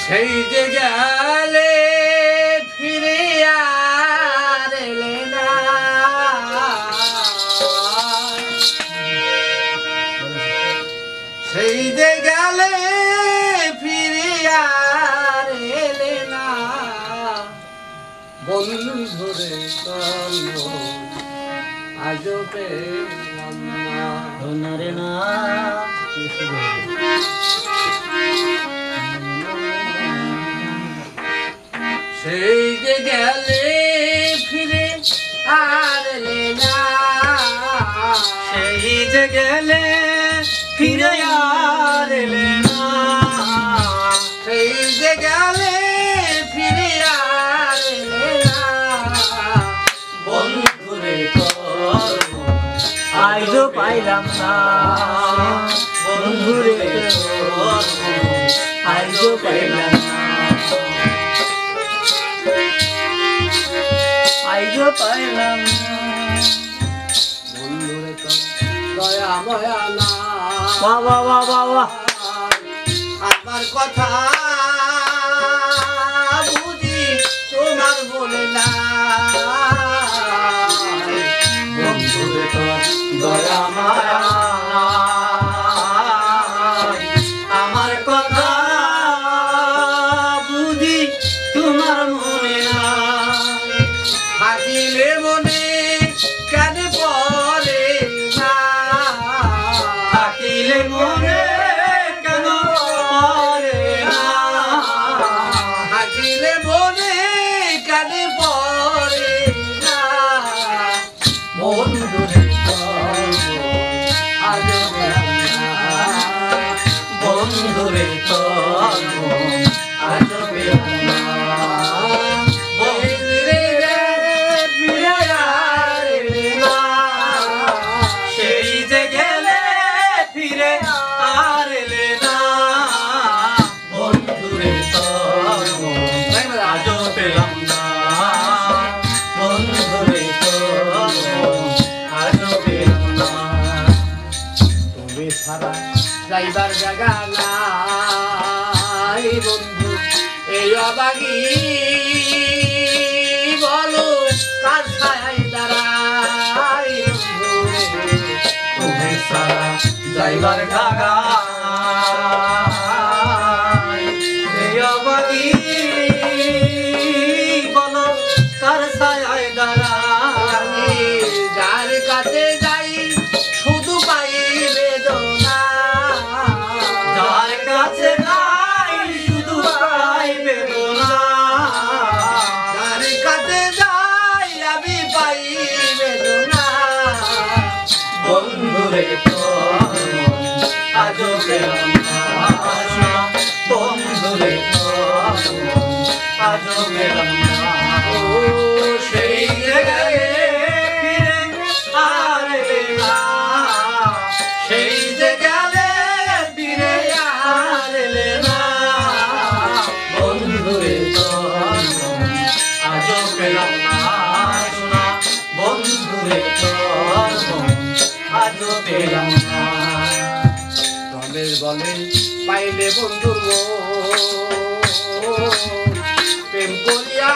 সেই যে গেলে ফিরে আর এলে না, সেই যে গেলে ফিরে আর এলে না, বন্ধুরে চল আজও পেলাম না রে না। সেই যে গেলে ফিরে আর এলে না, সেই যে গেলে ফিরে আর এলে না, সেই যে গেলে ফিরে আর এলে না, বন্ধুরে তোর আজও পাইলাম না, বন্ধুরে তোর আজও পাইলাম না, আজও পাইলাম না, বন্ধুরে তো দয়া ময়া না। বাবা বাবা বাবা আমার কথা বুঝি তোমার বলে না, বন্ধুরে তোর দয়া মায়া আমার কথা বুঝি তোমার মনে না, থাকিলে মনে কেন পড়ে না, থাকিলে মনে কেন পড়ে না, থাকিলে মনে কেন পড়ে না, বন্ধুরে তোর আজও পেলাম না, বন্ধুরে তোর আজও পেলাম না, সেই যে গেলে ফিরে আর এলে না, বন্ধুরে তোর আজও পেলাম না, বন্ধুরে তোর আজও পেলাম না, তুমি ছাড়া যাইবার জায়গা নাই বন্ধু, এই অবাগি বলো কার ছায় দাঁড়াই বন্ধু, তুমি সারা যাইবার জাগা এই অবাগি বলো কার ছায় দাঁড়াই, যার কাছে যাই শুধু পাই বেদনা, যার কাছে নাই শুধু পাই বেদনা, যার কাছে যাই আমি পাই বেদনা, বন্ধুরে তোর আজও পেলাম না, বন্ধুরে তোর আজও পেলাম না, ও সেই জায়গায় ফিরে আর এলে না, সেই যে গেলে ফিরে আর এলে না, বন্ধুরে তোর আজও পেলাম না, শোনা বন্ধুরে তোর আজও পেলাম না, রমেশ বলে পাইলে বন্ধুর প্রেম করিয়া